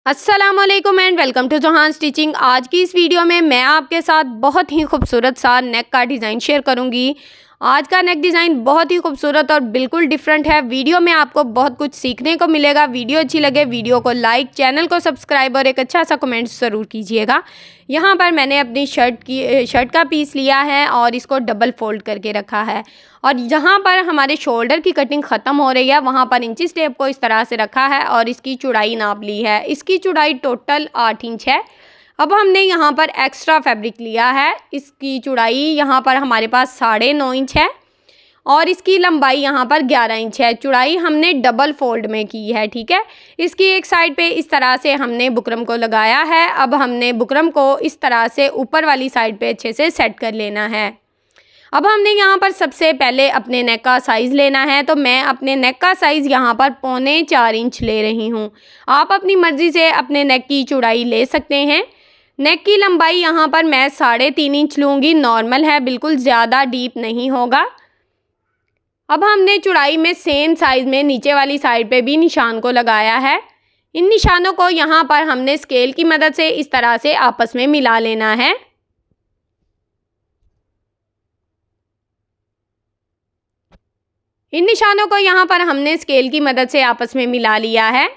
अस्सलामुअलैकुम and welcome to Johan stitching. आज की इस वीडियो में मैं आपके साथ बहुत ही खूबसूरत सा नेक का डिज़ाइन शेयर करूंगी। आज का नेक डिज़ाइन बहुत ही खूबसूरत और बिल्कुल डिफरेंट है। वीडियो में आपको बहुत कुछ सीखने को मिलेगा। वीडियो अच्छी लगे वीडियो को लाइक, चैनल को सब्सक्राइब और एक अच्छा सा कमेंट ज़रूर कीजिएगा। यहाँ पर मैंने अपनी शर्ट का पीस लिया है और इसको डबल फोल्ड करके रखा है और जहाँ पर हमारे शोल्डर की कटिंग ख़त्म हो रही है वहाँ पर इंची टेप को इस तरह से रखा है और इसकी चौड़ाई नाप ली है। इसकी चौड़ाई टोटल 8 इंच है। अब हमने यहाँ पर एक्स्ट्रा फैब्रिक लिया है। इसकी चौड़ाई यहाँ पर हमारे पास 9.5 इंच है और इसकी लंबाई यहाँ पर 11 इंच है। चौड़ाई हमने डबल फोल्ड में की है, ठीक है। इसकी एक साइड पे इस तरह से हमने बुकरम को लगाया है। अब हमने बुकरम को इस तरह से ऊपर वाली साइड पे अच्छे से सेट कर लेना है। अब हमने यहाँ पर सबसे पहले अपने नेक का साइज़ लेना है, तो मैं अपने नेक का साइज़ यहाँ पर 3.25 इंच ले रही हूँ। आप अपनी मर्ज़ी से अपने नेक की चौड़ाई ले सकते हैं। नेक की लंबाई यहाँ पर मैं 3.5 इंच लूँगी, नॉर्मल है, बिल्कुल ज़्यादा डीप नहीं होगा। अब हमने चौड़ाई में सेम साइज़ में नीचे वाली साइड पे भी निशान को लगाया है। इन निशानों को यहाँ पर हमने स्केल की मदद से इस तरह से आपस में मिला लेना है। इन निशानों को यहाँ पर हमने स्केल की मदद से आपस में मिला लिया है।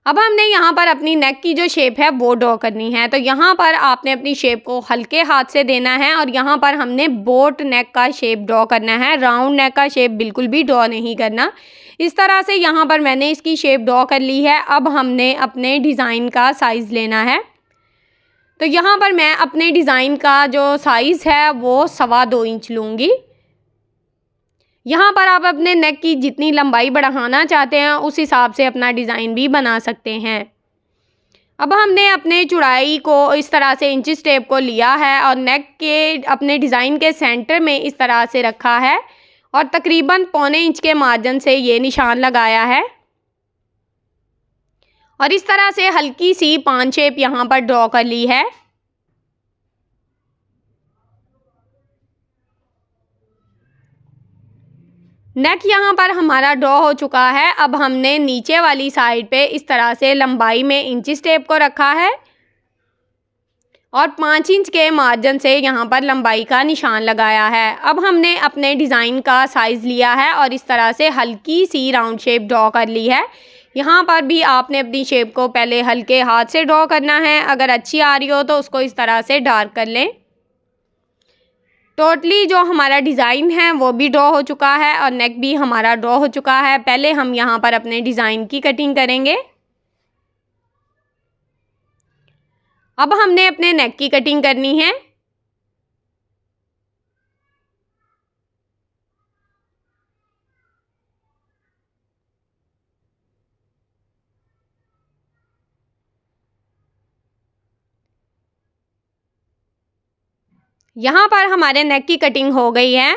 अब हमने यहाँ पर अपनी नेक की जो शेप है वो ड्रॉ करनी है। तो यहाँ पर आपने अपनी शेप को हल्के हाथ से देना है और यहाँ पर हमने बोट नेक का शेप ड्रॉ करना है। राउंड नेक का शेप बिल्कुल भी ड्रॉ नहीं करना। इस तरह से यहाँ पर मैंने इसकी शेप ड्रॉ कर ली है। अब हमने अपने डिज़ाइन का साइज़ लेना है। तो यहाँ पर मैं अपने डिज़ाइन का जो साइज़ है वो 2.25 इंच लूँगी। यहाँ पर आप अपने नेक की जितनी लंबाई बढ़ाना चाहते हैं उस हिसाब से अपना डिज़ाइन भी बना सकते हैं। अब हमने अपने चौड़ाई को इस तरह से इंची टेप को लिया है और नेक के अपने डिज़ाइन के सेंटर में इस तरह से रखा है और तकरीबन 0.25 इंच के मार्जिन से ये निशान लगाया है और इस तरह से हल्की सी 5 शेप यहाँ पर ड्रॉ कर ली है। नेक यहाँ पर हमारा ड्रॉ हो चुका है। अब हमने नीचे वाली साइड पे इस तरह से लंबाई में इंची टेप को रखा है और 5 इंच के मार्जिन से यहाँ पर लंबाई का निशान लगाया है। अब हमने अपने डिज़ाइन का साइज़ लिया है और इस तरह से हल्की सी राउंड शेप ड्रॉ कर ली है। यहाँ पर भी आपने अपनी शेप को पहले हल्के हाथ से ड्रॉ करना है। अगर अच्छी आ रही हो तो उसको इस तरह से डार्क कर लें। टोटली जो हमारा डिज़ाइन है वो भी ड्रॉ हो चुका है और नेक भी हमारा ड्रॉ हो चुका है। पहले हम यहाँ पर अपने डिज़ाइन की कटिंग करेंगे। अब हमने अपने नेक की कटिंग करनी है। यहाँ पर हमारे नेक की कटिंग हो गई है।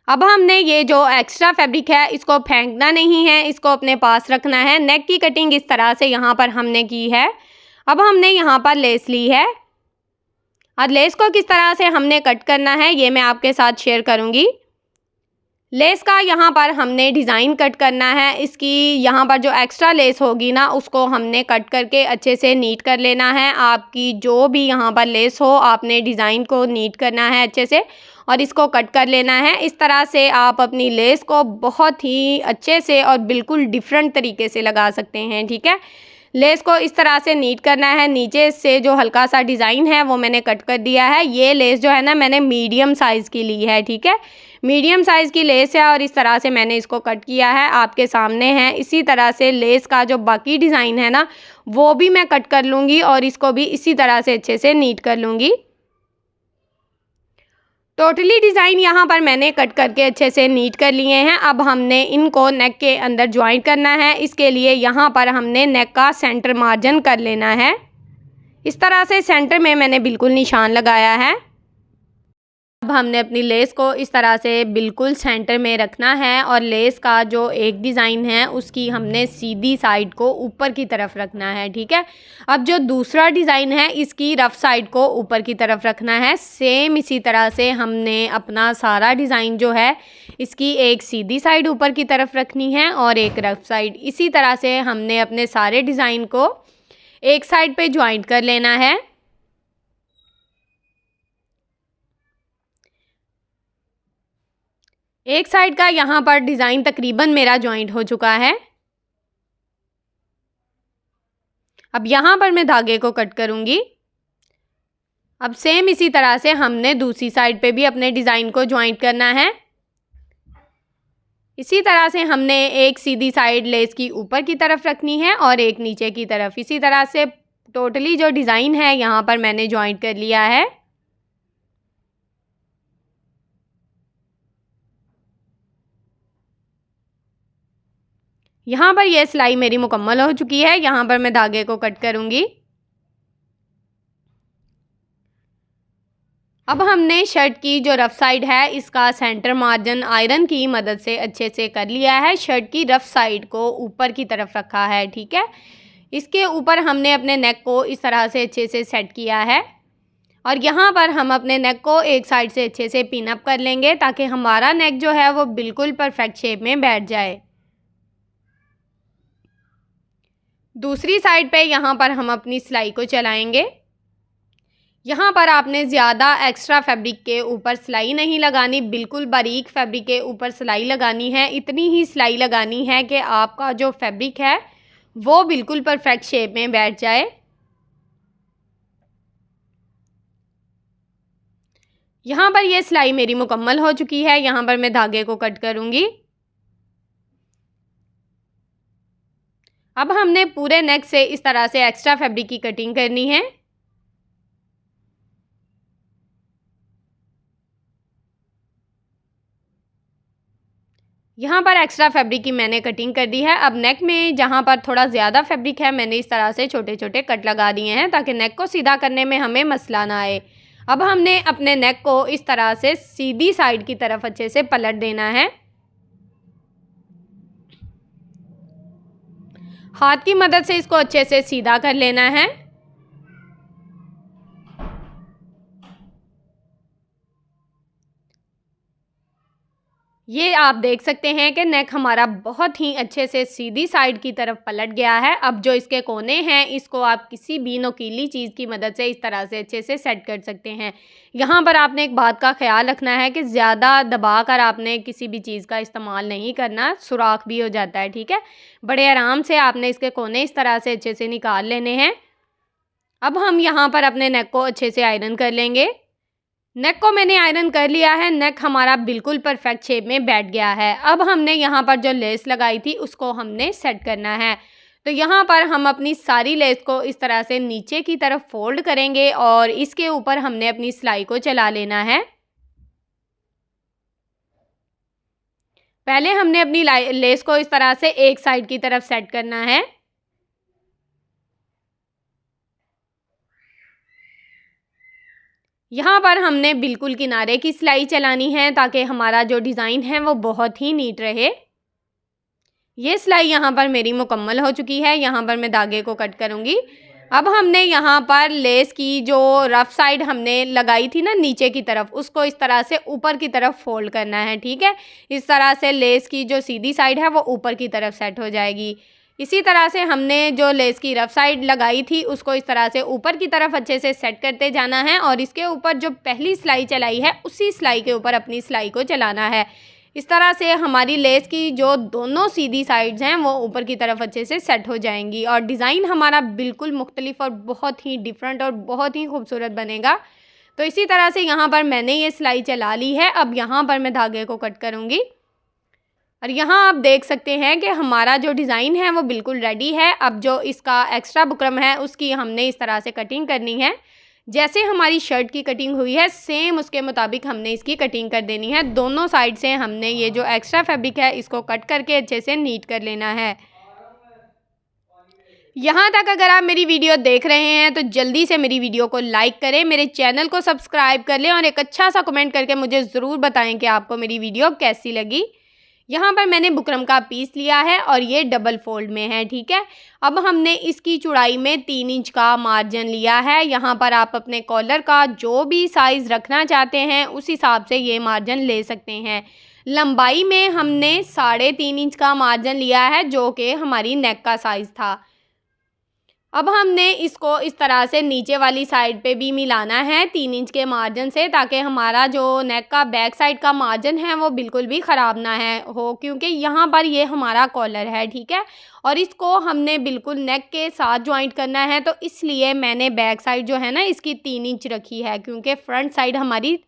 अब हमने ये जो एक्स्ट्रा फैब्रिक है इसको फेंकना नहीं है, इसको अपने पास रखना है। नेक की कटिंग इस तरह से यहाँ पर हमने की है। अब हमने यहाँ पर लेस ली है और लेस को किस तरह से हमने कट करना है ये मैं आपके साथ शेयर करूँगी। लेस का यहाँ पर हमने डिज़ाइन कट करना है। इसकी यहाँ पर जो एक्स्ट्रा लेस होगी ना उसको हमने कट करके अच्छे से नीट कर लेना है। आपकी जो भी यहाँ पर लेस हो आपने डिज़ाइन को नीट करना है अच्छे से और इसको कट कर लेना है। इस तरह से आप अपनी लेस को बहुत ही अच्छे से और बिल्कुल डिफरेंट तरीके से लगा सकते हैं, ठीक है। लेस को इस तरह से नीट करना है। नीचे से जो हल्का सा डिज़ाइन है वो मैंने कट कर दिया है। ये लेस जो है ना मैंने मीडियम साइज़ की ली है, ठीक है। मीडियम साइज़ की लेस है और इस तरह से मैंने इसको कट किया है, आपके सामने है। इसी तरह से लेस का जो बाकी डिज़ाइन है ना वो भी मैं कट कर लूँगी और इसको भी इसी तरह से अच्छे से नीट कर लूँगी। टोटली डिज़ाइन यहाँ पर मैंने कट करके अच्छे से नीट कर लिए हैं। अब हमने इनको नेक के अंदर ज्वाइंट करना है। इसके लिए यहाँ पर हमने नेक का सेंटर मार्जिन कर लेना है। इस तरह से सेंटर में मैंने बिल्कुल निशान लगाया है। अब हमने अपनी लेस को इस तरह से बिल्कुल सेंटर में रखना है और लेस का जो एक डिज़ाइन है उसकी हमने सीधी साइड को ऊपर की तरफ रखना है, ठीक है। अब जो दूसरा डिज़ाइन है इसकी रफ़ साइड को ऊपर की तरफ रखना है। सेम इसी तरह से हमने अपना सारा डिज़ाइन जो है इसकी एक सीधी साइड ऊपर की तरफ रखनी है और एक रफ़ साइड। इसी तरह से हमने अपने सारे डिज़ाइन को एक साइड पे ज्वाइंट कर लेना है। एक साइड का यहाँ पर डिज़ाइन तकरीबन मेरा ज्वाइंट हो चुका है। अब यहाँ पर मैं धागे को कट करूँगी। अब सेम इसी तरह से हमने दूसरी साइड पे भी अपने डिज़ाइन को ज्वाइंट करना है। इसी तरह से हमने एक सीधी साइड लेस की ऊपर की तरफ रखनी है और एक नीचे की तरफ। इसी तरह से टोटली जो डिज़ाइन है यहाँ पर मैंने ज्वाइंट कर लिया है। यहाँ पर यह सिलाई मेरी मुकम्मल हो चुकी है। यहाँ पर मैं धागे को कट करूँगी। अब हमने शर्ट की जो रफ़ साइड है इसका सेंटर मार्जिन आयरन की मदद से अच्छे से कर लिया है। शर्ट की रफ़ साइड को ऊपर की तरफ रखा है, ठीक है। इसके ऊपर हमने अपने नेक को इस तरह से अच्छे से सेट किया है और यहाँ पर हम अपने नेक को एक साइड से अच्छे से पिन अप कर लेंगे ताकि हमारा नेक जो है वो बिल्कुल परफेक्ट शेप में बैठ जाए। दूसरी साइड पे यहाँ पर हम अपनी सिलाई को चलाएंगे। यहाँ पर आपने ज़्यादा एक्स्ट्रा फैब्रिक के ऊपर सिलाई नहीं लगानी, बिल्कुल बारीक फैब्रिक के ऊपर सिलाई लगानी है। इतनी ही सिलाई लगानी है कि आपका जो फैब्रिक है वो बिल्कुल परफेक्ट शेप में बैठ जाए। यहाँ पर ये सिलाई मेरी मुकम्मल हो चुकी है। यहाँ पर मैं धागे को कट करूँगी। अब हमने पूरे नेक से इस तरह से एक्स्ट्रा फैब्रिक की कटिंग करनी है। यहाँ पर एक्स्ट्रा फैब्रिक की मैंने कटिंग कर दी है। अब नेक में जहाँ पर थोड़ा ज़्यादा फैब्रिक है मैंने इस तरह से छोटे छोटे कट लगा दिए हैं ताकि नेक को सीधा करने में हमें मसला ना आए। अब हमने अपने नेक को इस तरह से सीधी साइड की तरफ अच्छे से पलट देना है। हाथ की मदद से इसको अच्छे से सीधा कर लेना है। ये आप देख सकते हैं कि नेक हमारा बहुत ही अच्छे से सीधी साइड की तरफ पलट गया है। अब जो इसके कोने हैं इसको आप किसी भी नुकीली चीज़ की मदद से इस तरह से अच्छे से सेट कर सकते हैं। यहाँ पर आपने एक बात का ख्याल रखना है कि ज़्यादा दबा कर आपने किसी भी चीज़ का इस्तेमाल नहीं करना, सुराख भी हो जाता है, ठीक है। बड़े आराम से आपने इसके कोने इस तरह से अच्छे से निकाल लेने हैं। अब हम यहाँ पर अपने नेक को अच्छे से आयरन कर लेंगे। नेक को मैंने आयरन कर लिया है। नेक हमारा बिल्कुल परफेक्ट शेप में बैठ गया है। अब हमने यहाँ पर जो लेस लगाई थी उसको हमने सेट करना है। तो यहाँ पर हम अपनी सारी लेस को इस तरह से नीचे की तरफ फोल्ड करेंगे और इसके ऊपर हमने अपनी सिलाई को चला लेना है। पहले हमने अपनी लेस को इस तरह से एक साइड की तरफ सेट करना है। यहाँ पर हमने बिल्कुल किनारे की सिलाई चलानी है ताकि हमारा जो डिज़ाइन है वो बहुत ही नीट रहे। ये सिलाई यहाँ पर मेरी मुकम्मल हो चुकी है। यहाँ पर मैं धागे को कट करूँगी। अब हमने यहाँ पर लेस की जो रफ़ साइड हमने लगाई थी ना नीचे की तरफ, उसको इस तरह से ऊपर की तरफ फोल्ड करना है, ठीक है। इस तरह से लेस की जो सीधी साइड है वो ऊपर की तरफ सेट हो जाएगी। इसी तरह से हमने जो लेस की रफ़ साइड लगाई थी उसको इस तरह से ऊपर की तरफ अच्छे से सेट करते जाना है और इसके ऊपर जो पहली सिलाई चलाई है उसी सिलाई के ऊपर अपनी सिलाई को चलाना है। इस तरह से हमारी लेस की जो दोनों सीधी साइड्स हैं वो ऊपर की तरफ अच्छे से सेट हो जाएंगी और डिज़ाइन हमारा बिल्कुल मुख्तलिफ और बहुत ही डिफरेंट और बहुत ही खूबसूरत बनेगा। तो इसी तरह से यहाँ पर मैंने ये सिलाई चला ली है। अब यहाँ पर मैं धागे को कट करूँगी और यहाँ आप देख सकते हैं कि हमारा जो डिज़ाइन है वो बिल्कुल रेडी है। अब जो इसका एक्स्ट्रा बुकरम है उसकी हमने इस तरह से कटिंग करनी है। जैसे हमारी शर्ट की कटिंग हुई है सेम उसके मुताबिक हमने इसकी कटिंग कर देनी है। दोनों साइड से हमने ये जो एक्स्ट्रा फैब्रिक है इसको कट करके अच्छे से नीट कर लेना है। यहाँ तक अगर आप मेरी वीडियो देख रहे हैं तो जल्दी से मेरी वीडियो को लाइक करें, मेरे चैनल को सब्सक्राइब कर लें और एक अच्छा सा कमेंट करके मुझे ज़रूर बताएं कि आपको मेरी वीडियो कैसी लगी। यहाँ पर मैंने बुकरम का पीस लिया है और ये डबल फोल्ड में है, ठीक है। अब हमने इसकी चौड़ाई में 3 इंच का मार्जिन लिया है। यहाँ पर आप अपने कॉलर का जो भी साइज़ रखना चाहते हैं उस हिसाब से ये मार्जिन ले सकते हैं। लंबाई में हमने 3.5 इंच का मार्जिन लिया है जो कि हमारी नेक का साइज़ था। अब हमने इसको इस तरह से नीचे वाली साइड पे भी मिलाना है 3 इंच के मार्जिन से, ताकि हमारा जो नेक का बैक साइड का मार्जिन है वो बिल्कुल भी ख़राब ना हो, क्योंकि यहाँ पर ये हमारा कॉलर है, ठीक है। और इसको हमने बिल्कुल नेक के साथ जॉइंट करना है, तो इसलिए मैंने बैक साइड जो है ना इसकी 3 इंच रखी है, क्योंकि फ्रंट साइड हमारी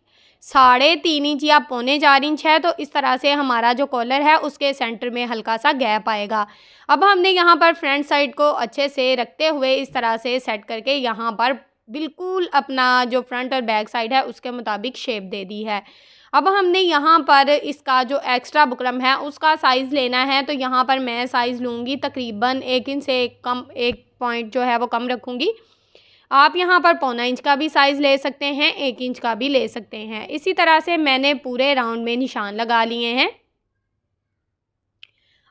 3.5 इंच या 3.25 इंच है। तो इस तरह से हमारा जो कॉलर है उसके सेंटर में हल्का सा गैप आएगा। अब हमने यहाँ पर फ्रंट साइड को अच्छे से रखते हुए इस तरह से सेट करके यहाँ पर बिल्कुल अपना जो फ्रंट और बैक साइड है उसके मुताबिक शेप दे दी है। अब हमने यहाँ पर इसका जो एक्स्ट्रा बुकरम है उसका साइज़ लेना है, तो यहाँ पर मैं साइज़ लूँगी तकरीबन 1 इंच से कम, 1 पॉइंट जो है वो कम रखूँगी। आप यहाँ पर 1.25 इंच का भी साइज़ ले सकते हैं, 1 इंच का भी ले सकते हैं। इसी तरह से मैंने पूरे राउंड में निशान लगा लिए हैं।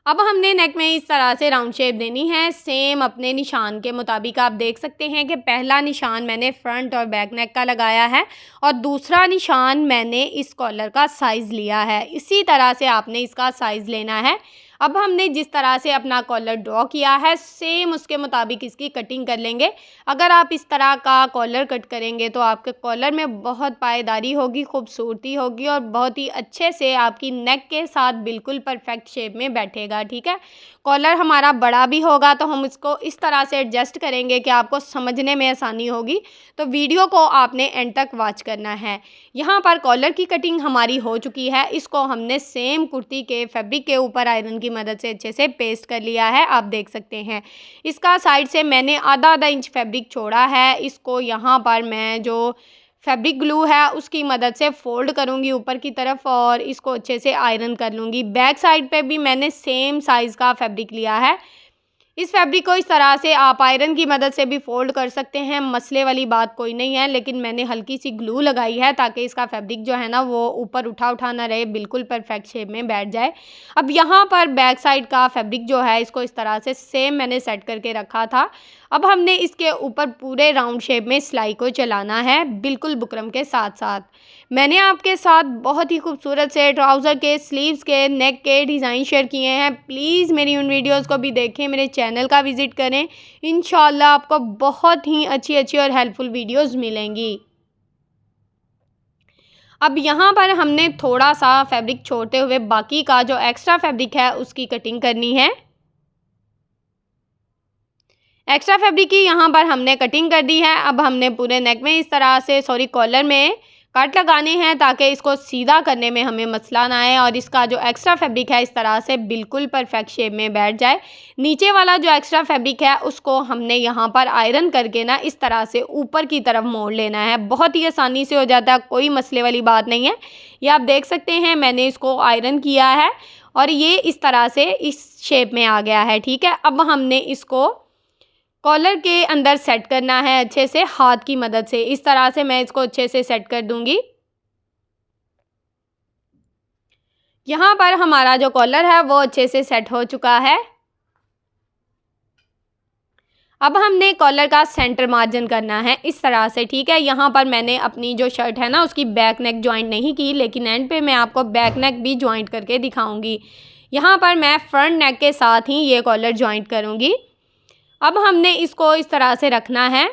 अब हमने नेक में इस तरह से राउंड शेप देनी है, सेम अपने निशान के मुताबिक। आप देख सकते हैं कि पहला निशान मैंने फ्रंट और बैक नेक का लगाया है और दूसरा निशान मैंने इस कॉलर का साइज़ लिया है। इसी तरह से आपने इसका साइज़ लेना है। अब हमने जिस तरह से अपना कॉलर ड्रॉ किया है सेम उसके मुताबिक इसकी कटिंग कर लेंगे। अगर आप इस तरह का कॉलर कट करेंगे तो आपके कॉलर में बहुत पायदारी होगी, खूबसूरती होगी और बहुत ही अच्छे से आपकी नेक के साथ बिल्कुल परफेक्ट शेप में बैठेगा, ठीक है। कॉलर हमारा बड़ा भी होगा तो हम इसको इस तरह से एडजस्ट करेंगे कि आपको समझने में आसानी होगी। तो वीडियो को आपने एंड तक वॉच करना है। यहाँ पर कॉलर की कटिंग हमारी हो चुकी है। इसको हमने सेम कुर्ती के फैब्रिक के ऊपर आयरन की मदद से अच्छे से पेस्ट कर लिया है, आप देख सकते हैं। इसका साइड से मैंने आधा इंच फैब्रिक छोड़ा है। इसको यहाँ पर मैं जो फैब्रिक ग्लू है उसकी मदद से फ़ोल्ड करूँगी ऊपर की तरफ और इसको अच्छे से आयरन कर लूँगी। बैक साइड पे भी मैंने सेम साइज़ का फैब्रिक लिया है। इस फैब्रिक को इस तरह से आप आयरन की मदद से भी फ़ोल्ड कर सकते हैं, मसले वाली बात कोई नहीं है। लेकिन मैंने हल्की सी ग्लू लगाई है ताकि इसका फैब्रिक जो है ना वो ऊपर उठा ना रहे, बिल्कुल परफेक्ट शेप में बैठ जाए। अब यहाँ पर बैक साइड का फैब्रिक जो है इसको इस तरह से सेम मैंने सेट करके रखा था। अब हमने इसके ऊपर पूरे राउंड शेप में सिलाई को चलाना है, बिल्कुल बुकरम के साथ साथ। मैंने आपके साथ बहुत ही खूबसूरत से ट्राउज़र के, स्लीव्स के, नेक के डिज़ाइन शेयर किए हैं। प्लीज़ मेरी उन वीडियोस को भी देखें, मेरे चैनल का विज़िट करें। इंशाल्लाह आपको बहुत ही अच्छी और हेल्पफुल वीडियोस मिलेंगी। अब यहाँ पर हमने थोड़ा सा फैब्रिक छोड़ते हुए बाकी का जो एक्स्ट्रा फैब्रिक है उसकी कटिंग करनी है। एक्स्ट्रा फैब्रिक की यहाँ पर हमने कटिंग कर दी है। अब हमने पूरे नेक में इस तरह से कॉलर में कट लगाने हैं ताकि इसको सीधा करने में हमें मसला ना आए और इसका जो एक्स्ट्रा फैब्रिक है इस तरह से बिल्कुल परफेक्ट शेप में बैठ जाए। नीचे वाला जो एक्स्ट्रा फैब्रिक है उसको हमने यहाँ पर आयरन करके ना इस तरह से ऊपर की तरफ मोड़ लेना है। बहुत ही आसानी से हो जाता है, कोई मसले वाली बात नहीं है। ये आप देख सकते हैं मैंने इसको आयरन किया है और ये इस तरह से इस शेप में आ गया है, ठीक है। अब हमने इसको कॉलर के अंदर सेट करना है अच्छे से हाथ की मदद से। इस तरह से मैं इसको अच्छे से सेट कर दूंगी। यहाँ पर हमारा जो कॉलर है वो अच्छे से सेट हो चुका है। अब हमने कॉलर का सेंटर मार्जिन करना है इस तरह से, ठीक है। यहाँ पर मैंने अपनी जो शर्ट है ना उसकी बैक नेक ज्वाइंट नहीं की, लेकिन एंड पे मैं आपको बैक नेक भी ज्वाइंट करके दिखाऊंगी। यहाँ पर मैं फ्रंट नेक के साथ ही ये कॉलर ज्वाइंट करूँगी। अब हमने इसको इस तरह से रखना है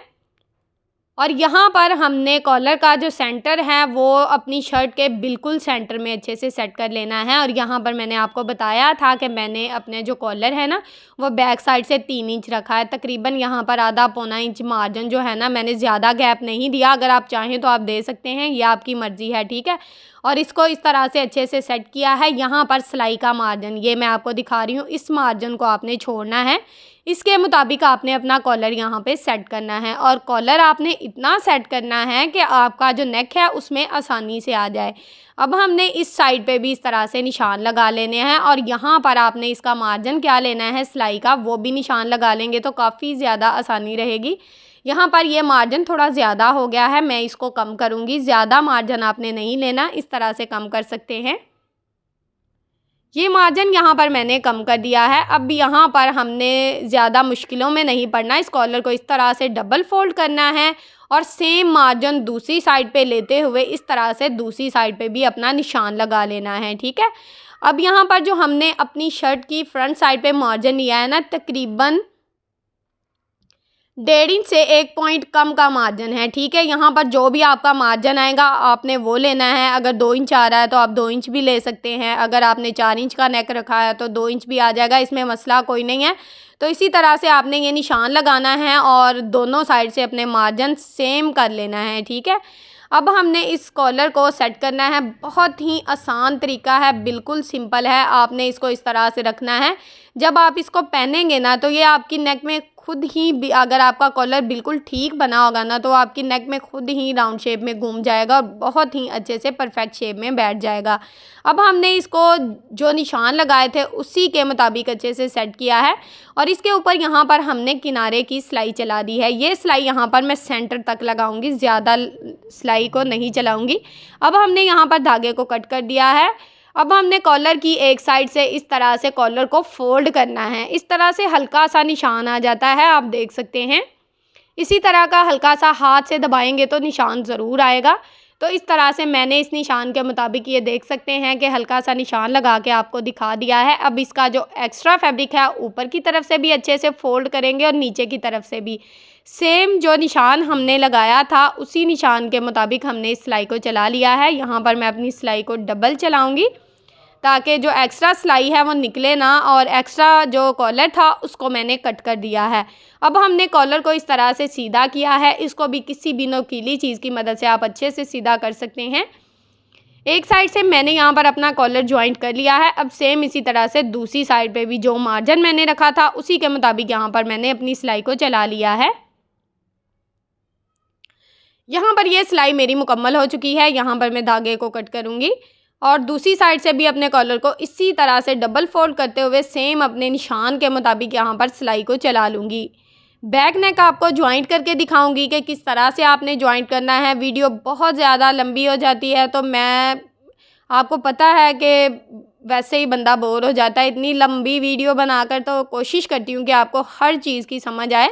और यहाँ पर हमने कॉलर का जो सेंटर है वो अपनी शर्ट के बिल्कुल सेंटर में अच्छे से सेट कर लेना है। और यहाँ पर मैंने आपको बताया था कि मैंने अपने जो कॉलर है ना वो बैक साइड से 3 इंच रखा है, तकरीबन यहाँ पर आधा पौना इंच मार्जिन जो है ना मैंने ज़्यादा गैप नहीं दिया। अगर आप चाहें तो आप दे सकते हैं, ये आपकी मर्ज़ी है, ठीक है। और इसको इस तरह से अच्छे से सेट किया है। यहाँ पर सिलाई का मार्जिन ये मैं आपको दिखा रही हूँ, इस मार्जिन को आपने छोड़ना है। इसके मुताबिक आपने अपना कॉलर यहाँ पे सेट करना है और कॉलर आपने इतना सेट करना है कि आपका जो नेक है उसमें आसानी से आ जाए। अब हमने इस साइड पे भी इस तरह से निशान लगा लेने हैं और यहाँ पर आपने इसका मार्जिन क्या लेना है सिलाई का, वो भी निशान लगा लेंगे तो काफ़ी ज़्यादा आसानी रहेगी। यहाँ पर ये मार्जिन थोड़ा ज़्यादा हो गया है, मैं इसको कम करूँगी। ज़्यादा मार्जिन आपने नहीं लेना, इस तरह से कम कर सकते हैं। ये मार्जिन यहाँ पर मैंने कम कर दिया है। अब यहाँ पर हमने ज़्यादा मुश्किलों में नहीं पड़ना, इस कॉलर को इस तरह से डबल फोल्ड करना है और सेम मार्जिन दूसरी साइड पे लेते हुए इस तरह से दूसरी साइड पे भी अपना निशान लगा लेना है, ठीक है। अब यहाँ पर जो हमने अपनी शर्ट की फ्रंट साइड पे मार्जिन लिया है ना, तकरीबन 1.5 इंच से 1 पॉइंट कम का मार्जिन है, ठीक है। यहाँ पर जो भी आपका मार्जिन आएगा आपने वो लेना है। अगर 2 इंच आ रहा है तो आप 2 इंच भी ले सकते हैं। अगर आपने 4 इंच का नेक रखा है तो 2 इंच भी आ जाएगा, इसमें मसला कोई नहीं है। तो इसी तरह से आपने ये निशान लगाना है और दोनों साइड से अपने मार्जिन सेम कर लेना है, ठीक है। अब हमने इस कॉलर को सेट करना है, बहुत ही आसान तरीका है, बिल्कुल सिंपल है। आपने इसको इस तरह से रखना है, जब आप इसको पहनेंगे ना तो ये आपकी नेक में खुद ही, अगर आपका कॉलर बिल्कुल ठीक बना होगा ना तो आपकी नेक में खुद ही राउंड शेप में घूम जाएगा और बहुत ही अच्छे से परफेक्ट शेप में बैठ जाएगा। अब हमने इसको जो निशान लगाए थे उसी के मुताबिक अच्छे से सेट किया है और इसके ऊपर यहाँ पर हमने किनारे की सिलाई चला दी है। ये सिलाई यहाँ पर मैं सेंटर तक लगाऊंगी, ज़्यादा सिलाई को नहीं चलाऊंगी। अब हमने यहाँ पर धागे को कट कर दिया है। अब हमने कॉलर की एक साइड से इस तरह से कॉलर को फोल्ड करना है, इस तरह से हल्का सा निशान आ जाता है, आप देख सकते हैं। इसी तरह का हल्का सा हाथ से दबाएंगे तो निशान ज़रूर आएगा। तो इस तरह से मैंने इस निशान के मुताबिक ये देख सकते हैं कि हल्का सा निशान लगा के आपको दिखा दिया है। अब इसका जो एक्स्ट्रा फैब्रिक है ऊपर की तरफ से भी अच्छे से फोल्ड करेंगे और नीचे की तरफ से भी सेम जो निशान हमने लगाया था उसी निशान के मुताबिक हमने इस सिलाई को चला लिया है। यहाँ पर मैं अपनी सिलाई को डबल चलाऊँगी ताकि जो एक्स्ट्रा सिलाई है वो निकले ना, और एक्स्ट्रा जो कॉलर था उसको मैंने कट कर दिया है। अब हमने कॉलर को इस तरह से सीधा किया है, इसको भी किसी भी नोकीली चीज़ की मदद से आप अच्छे से सीधा कर सकते हैं। एक साइड से मैंने यहाँ पर अपना कॉलर ज्वाइंट कर लिया है। अब सेम इसी तरह से दूसरी साइड पे भी जो मार्जिन मैंने रखा था उसी के मुताबिक यहाँ पर मैंने अपनी सिलाई को चला लिया है। यहाँ पर ये सिलाई मेरी मुकम्मल हो चुकी है। यहाँ पर मैं धागे को कट करूँगी और दूसरी साइड से भी अपने कॉलर को इसी तरह से डबल फोल्ड करते हुए सेम अपने निशान के मुताबिक यहाँ पर सिलाई को चला लूँगी। बैक नेक आपको ज्वाइंट करके दिखाऊंगी कि किस तरह से आपने ज्वाइंट करना है। वीडियो बहुत ज़्यादा लंबी हो जाती है तो मैं, आपको पता है कि वैसे ही बंदा बोर हो जाता है, इतनी लंबी वीडियो बनाकर तो कोशिश करती हूँ कि आपको हर चीज़ की समझ आए।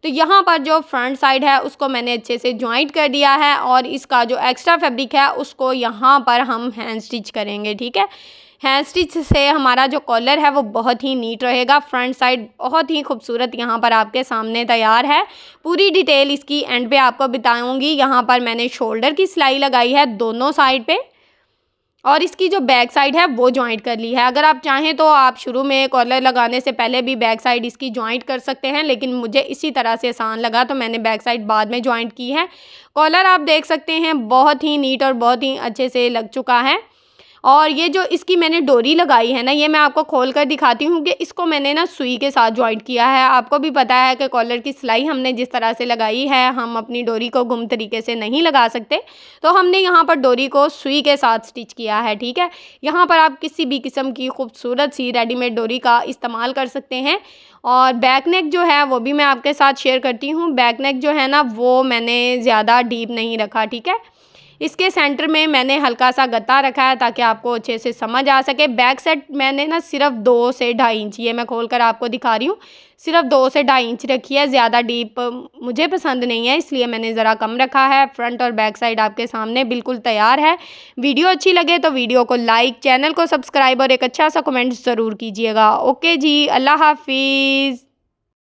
तो यहाँ पर जो फ्रंट साइड है उसको मैंने अच्छे से ज्वाइंट कर दिया है और इसका जो एक्स्ट्रा फैब्रिक है उसको यहाँ पर हम हैंड स्टिच करेंगे, ठीक है। हैंड स्टिच से हमारा जो कॉलर है वो बहुत ही नीट रहेगा। फ्रंट साइड बहुत ही खूबसूरत यहाँ पर आपके सामने तैयार है। पूरी डिटेल इसकी एंड पे आपको बताऊँगी। यहाँ पर मैंने शोल्डर की सिलाई लगाई है दोनों साइड पे और इसकी जो बैक साइड है वो ज्वाइंट कर ली है। अगर आप चाहें तो आप शुरू में कॉलर लगाने से पहले भी बैक साइड इसकी ज्वाइंट कर सकते हैं, लेकिन मुझे इसी तरह से आसान लगा तो मैंने बैक साइड बाद में ज्वाइंट की है। कॉलर आप देख सकते हैं बहुत ही नीट और बहुत ही अच्छे से लग चुका है। और ये जो इसकी मैंने डोरी लगाई है ना, ये मैं आपको खोल कर दिखाती हूँ कि इसको मैंने ना सुई के साथ ज्वाइंट किया है। आपको भी पता है कि कॉलर की सिलाई हमने जिस तरह से लगाई है, हम अपनी डोरी को गुम तरीके से नहीं लगा सकते, तो हमने यहाँ पर डोरी को सुई के साथ स्टिच किया है, ठीक है। यहाँ पर आप किसी भी किस्म की खूबसूरत सी रेडीमेड डोरी का इस्तेमाल कर सकते हैं। और बैक नेक जो है वो भी मैं आपके साथ शेयर करती हूँ। बैक नेक जो है ना वो मैंने ज़्यादा डीप नहीं रखा, ठीक है। इसके सेंटर में मैंने हल्का सा गत्ता रखा है ताकि आपको अच्छे से समझ आ सके। बैक साइड मैंने ना सिर्फ 2 से 2.5 इंच, ये मैं खोल कर आपको दिखा रही हूँ, सिर्फ 2 से 2.5 इंच रखी है। ज़्यादा डीप मुझे पसंद नहीं है इसलिए मैंने ज़रा कम रखा है। फ्रंट और बैक साइड आपके सामने बिल्कुल तैयार है। वीडियो अच्छी लगे तो वीडियो को लाइक, चैनल को सब्सक्राइब और एक अच्छा सा कमेंट ज़रूर कीजिएगा। ओके जी, अल्लाह हाफिज़।